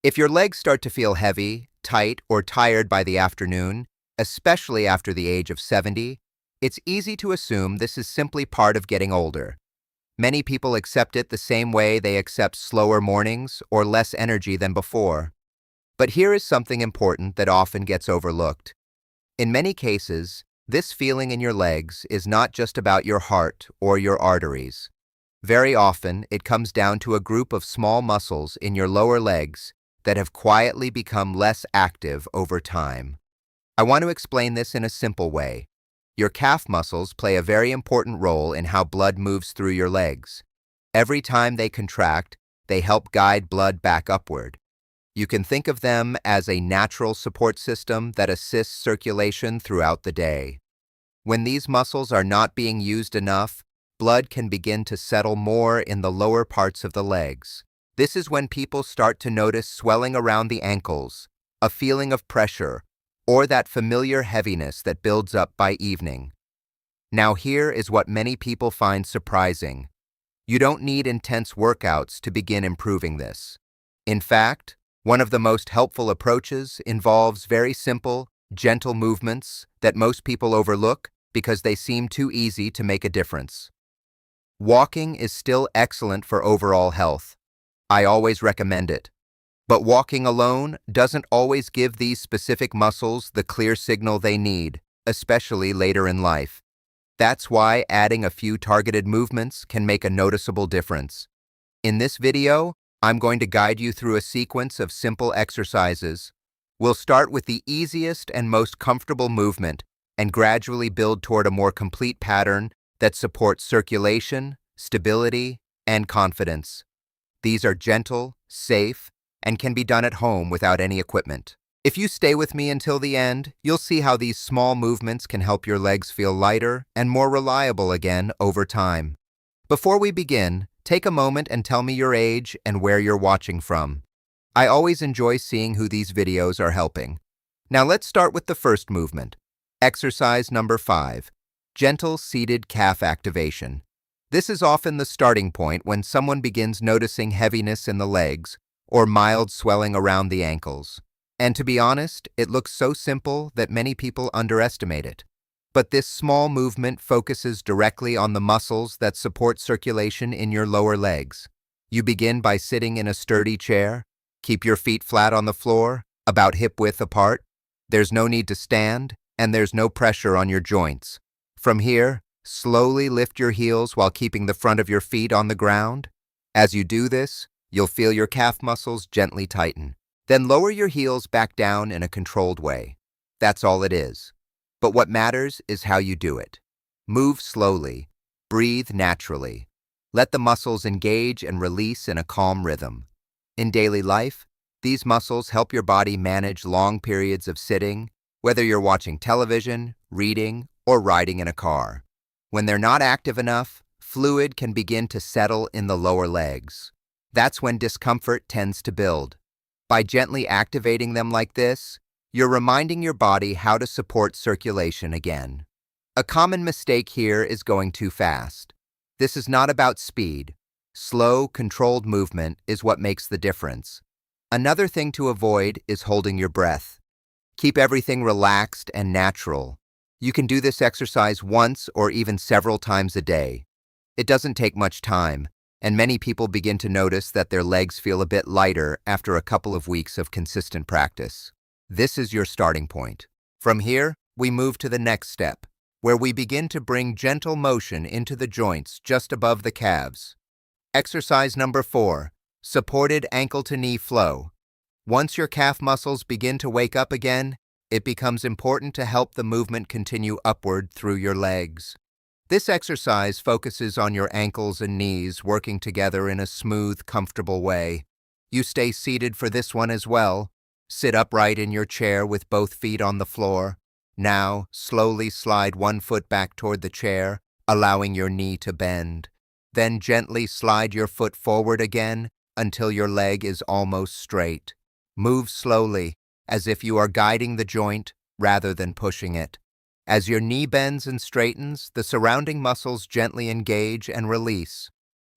If your legs start to feel heavy, tight, or tired by the afternoon, especially after the age of 70, it's easy to assume this is simply part of getting older. Many people accept it the same way they accept slower mornings or less energy than before. But here is something important that often gets overlooked. In many cases, this feeling in your legs is not just about your heart or your arteries. Very often, it comes down to a group of small muscles in your lower legs that have quietly become less active over time. I want to explain this in a simple way. Your calf muscles play a very important role in how blood moves through your legs. Every time they contract, they help guide blood back upward. You can think of them as a natural support system that assists circulation throughout the day. When these muscles are not being used enough, blood can begin to settle more in the lower parts of the legs. This is when people start to notice swelling around the ankles, a feeling of pressure, or that familiar heaviness that builds up by evening. Now here is what many people find surprising. You don't need intense workouts to begin improving this. In fact, one of the most helpful approaches involves very simple, gentle movements that most people overlook because they seem too easy to make a difference. Walking is still excellent for overall health. I always recommend it. But walking alone doesn't always give these specific muscles the clear signal they need, especially later in life. That's why adding a few targeted movements can make a noticeable difference. In this video, I'm going to guide you through a sequence of simple exercises. We'll start with the easiest and most comfortable movement and gradually build toward a more complete pattern that supports circulation, stability, and confidence. These are gentle, safe, and can be done at home without any equipment. If you stay with me until the end, you'll see how these small movements can help your legs feel lighter and more reliable again over time. Before we begin, take a moment and tell me your age and where you're watching from. I always enjoy seeing who these videos are helping. Now let's start with the first movement. Exercise number 5, gentle seated calf activation. This is often the starting point when someone begins noticing heaviness in the legs or mild swelling around the ankles. And to be honest, it looks so simple that many people underestimate it. But this small movement focuses directly on the muscles that support circulation in your lower legs. You begin by sitting in a sturdy chair. Keep your feet flat on the floor, about hip-width apart. There's no need to stand, and there's no pressure on your joints. From here, slowly lift your heels while keeping the front of your feet on the ground. As you do this, you'll feel your calf muscles gently tighten. Then lower your heels back down in a controlled way. That's all it is. But what matters is how you do it. Move slowly. Breathe naturally. Let the muscles engage and release in a calm rhythm. In daily life, these muscles help your body manage long periods of sitting, whether you're watching television, reading, or riding in a car. When they're not active enough, fluid can begin to settle in the lower legs. That's when discomfort tends to build. By gently activating them like this, you're reminding your body how to support circulation again. A common mistake here is going too fast. This is not about speed. Slow, controlled movement is what makes the difference. Another thing to avoid is holding your breath. Keep everything relaxed and natural. You can do this exercise once or even several times a day. It doesn't take much time, and many people begin to notice that their legs feel a bit lighter after a couple of weeks of consistent practice. This is your starting point. From here, we move to the next step, where we begin to bring gentle motion into the joints just above the calves. Exercise number 4, supported ankle-to-knee flow. Once your calf muscles begin to wake up again, it becomes important to help the movement continue upward through your legs. This exercise focuses on your ankles and knees working together in a smooth, comfortable way. You stay seated for this one as well. Sit upright in your chair with both feet on the floor. Now, slowly slide one foot back toward the chair, allowing your knee to bend. Then gently slide your foot forward again until your leg is almost straight. Move slowly, as if you are guiding the joint rather than pushing it. As your knee bends and straightens, the surrounding muscles gently engage and release.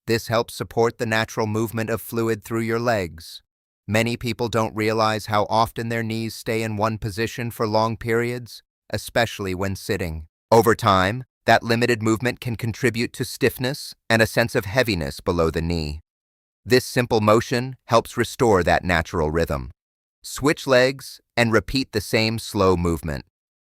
This helps support the natural movement of fluid through your legs. Many people don't realize how often their knees stay in one position for long periods, especially when sitting. Over time, that limited movement can contribute to stiffness and a sense of heaviness below the knee. This simple motion helps restore that natural rhythm. Switch legs and repeat the same slow movement.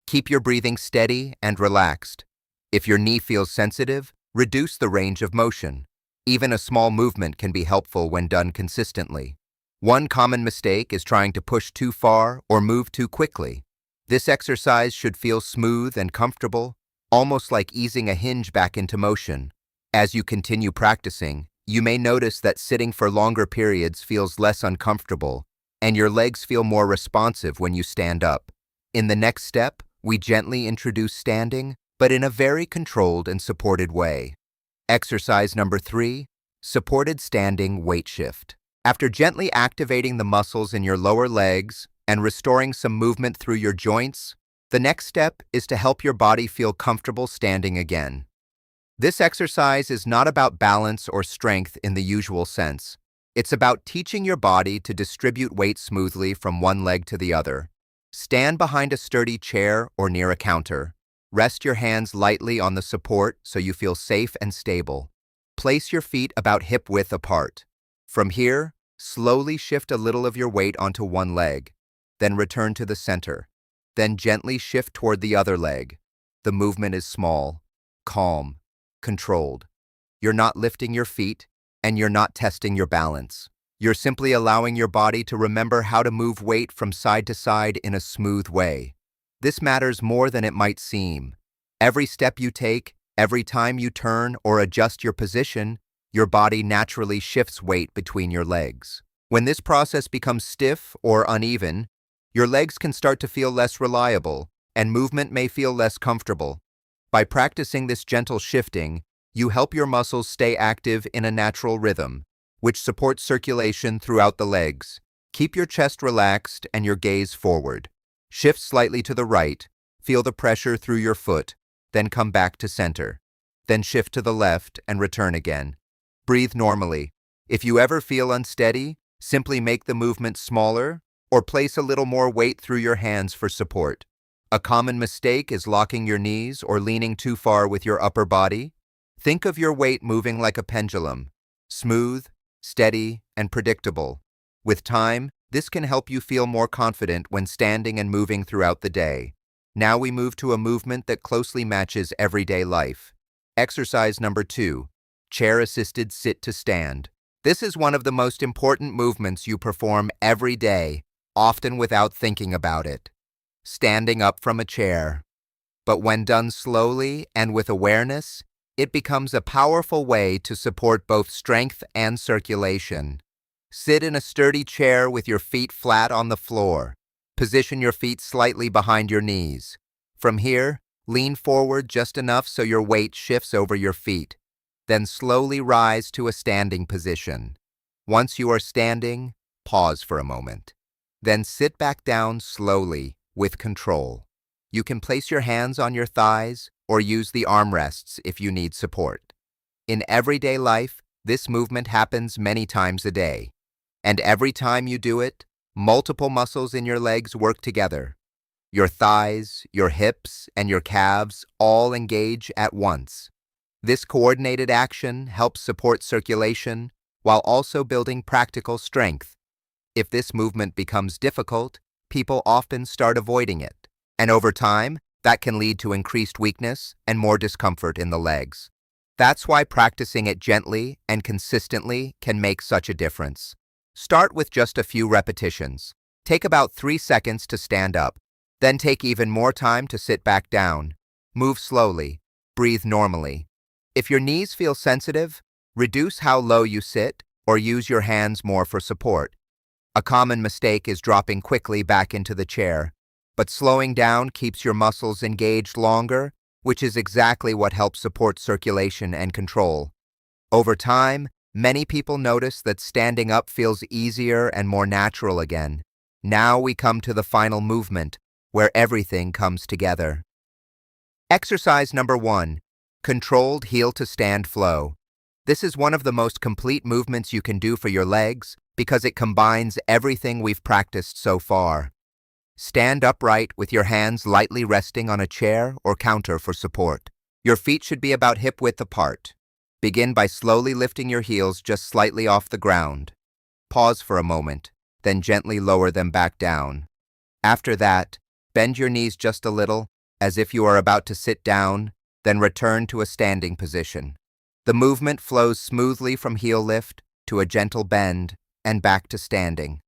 Keep your breathing steady and relaxed. If your knee feels sensitive, reduce the range of motion. Even a small movement can be helpful when done consistently. One common mistake is trying to push too far or move too quickly. This exercise should feel smooth and comfortable, almost like easing a hinge back into motion. As you continue practicing, you may notice that sitting for longer periods feels less uncomfortable, and your legs feel more responsive when you stand up. In the next step, we gently introduce standing, but in a very controlled and supported way. Exercise number 3, supported standing weight shift. After gently activating the muscles in your lower legs and restoring some movement through your joints, the next step is to help your body feel comfortable standing again. This exercise is not about balance or strength in the usual sense. It's about teaching your body to distribute weight smoothly from one leg to the other. Stand behind a sturdy chair or near a counter. Rest your hands lightly on the support so you feel safe and stable. Place your feet about hip-width apart. From here, slowly shift a little of your weight onto one leg, then return to the center. Then gently shift toward the other leg. The movement is small, calm, controlled. You're not lifting your feet, and you're not testing your balance. You're simply allowing your body to remember how to move weight from side to side in a smooth way. This matters more than it might seem. Every step you take, every time you turn or adjust your position, your body naturally shifts weight between your legs. When this process becomes stiff or uneven, your legs can start to feel less reliable, and movement may feel less comfortable. By practicing this gentle shifting, you help your muscles stay active in a natural rhythm, which supports circulation throughout the legs. Keep your chest relaxed and your gaze forward. Shift slightly to the right, feel the pressure through your foot, then come back to center. Then shift to the left and return again. Breathe normally. If you ever feel unsteady, simply make the movement smaller or place a little more weight through your hands for support. A common mistake is locking your knees or leaning too far with your upper body. Think of your weight moving like a pendulum, smooth, steady, and predictable. With time, this can help you feel more confident when standing and moving throughout the day. Now we move to a movement that closely matches everyday life. Exercise number 2, chair-assisted sit to stand. This is one of the most important movements you perform every day, often without thinking about it. Standing up from a chair. But when done slowly and with awareness, it becomes a powerful way to support both strength and circulation. Sit in a sturdy chair with your feet flat on the floor. Position your feet slightly behind your knees. From here, lean forward just enough so your weight shifts over your feet. Then slowly rise to a standing position. Once you are standing, pause for a moment. Then sit back down slowly, with control. You can place your hands on your thighs or use the armrests if you need support. In everyday life, this movement happens many times a day. And every time you do it, multiple muscles in your legs work together. Your thighs, your hips, and your calves all engage at once. This coordinated action helps support circulation while also building practical strength. If this movement becomes difficult, people often start avoiding it. And over time, that can lead to increased weakness and more discomfort in the legs. That's why practicing it gently and consistently can make such a difference. Start with just a few repetitions. Take about 3 seconds to stand up. Then take even more time to sit back down. Move slowly. Breathe normally. If your knees feel sensitive, reduce how low you sit or use your hands more for support. A common mistake is dropping quickly back into the chair, but slowing down keeps your muscles engaged longer, which is exactly what helps support circulation and control. Over time, many people notice that standing up feels easier and more natural again. Now we come to the final movement, where everything comes together. Exercise number 1, controlled heel to stand flow. This is one of the most complete movements you can do for your legs because it combines everything we've practiced so far. Stand upright with your hands lightly resting on a chair or counter for support. Your feet should be about hip-width apart. Begin by slowly lifting your heels just slightly off the ground. Pause for a moment, then gently lower them back down. After that, bend your knees just a little, as if you are about to sit down, then return to a standing position. The movement flows smoothly from heel lift to a gentle bend and back to standing.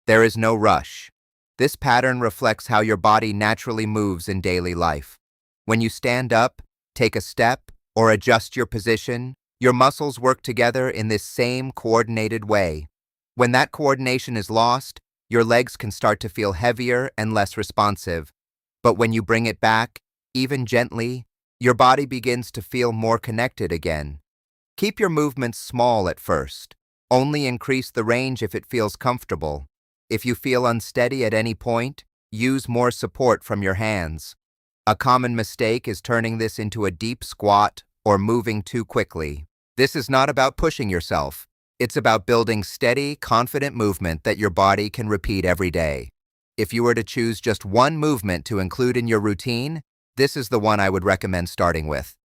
There is no rush. This pattern reflects how your body naturally moves in daily life. When you stand up, take a step, or adjust your position, your muscles work together in this same coordinated way. When that coordination is lost, your legs can start to feel heavier and less responsive. But when you bring it back, even gently, your body begins to feel more connected again. Keep your movements small at first. Only increase the range if it feels comfortable. If you feel unsteady at any point, use more support from your hands. A common mistake is turning this into a deep squat or moving too quickly. This is not about pushing yourself. It's about building steady, confident movement that your body can repeat every day. If you were to choose just one movement to include in your routine, this is the one I would recommend starting with.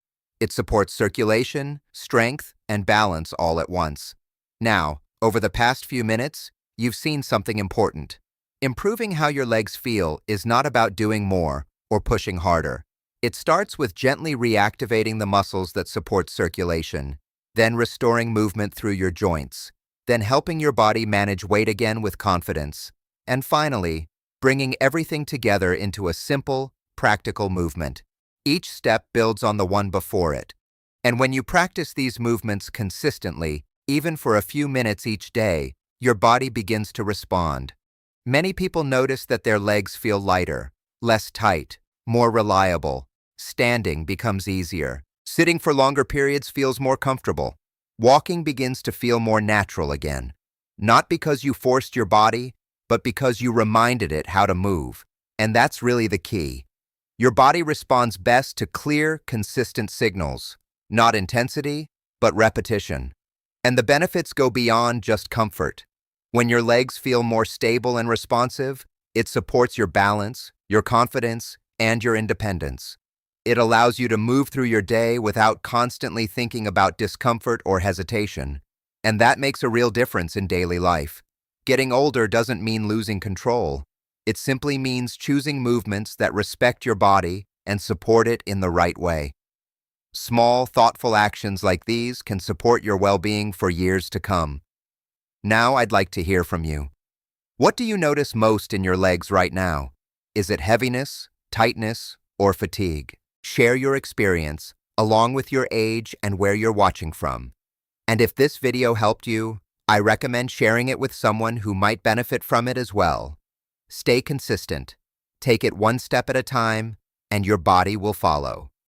It supports circulation, strength, and balance all at once. Now, over the past few minutes, you've seen something important. Improving how your legs feel is not about doing more or pushing harder. It starts with gently reactivating the muscles that support circulation, then restoring movement through your joints, then helping your body manage weight again with confidence, and finally, bringing everything together into a simple, practical movement. Each step builds on the one before it. And when you practice these movements consistently, even for a few minutes each day, your body begins to respond. Many people notice that their legs feel lighter, less tight, more reliable. Standing becomes easier. Sitting for longer periods feels more comfortable. Walking begins to feel more natural again. Not because you forced your body, but because you reminded it how to move. And that's really the key. Your body responds best to clear, consistent signals. Not intensity, but repetition. And the benefits go beyond just comfort. When your legs feel more stable and responsive, it supports your balance, your confidence, and your independence. It allows you to move through your day without constantly thinking about discomfort or hesitation. And that makes a real difference in daily life. Getting older doesn't mean losing control. It simply means choosing movements that respect your body and support it in the right way. Small, thoughtful actions like these can support your well-being for years to come. Now I'd like to hear from you. What do you notice most in your legs right now? Is it heaviness, tightness, or fatigue? Share your experience, along with your age and where you're watching from. And if this video helped you, I recommend sharing it with someone who might benefit from it as well. Stay consistent, take it one step at a time, and your body will follow.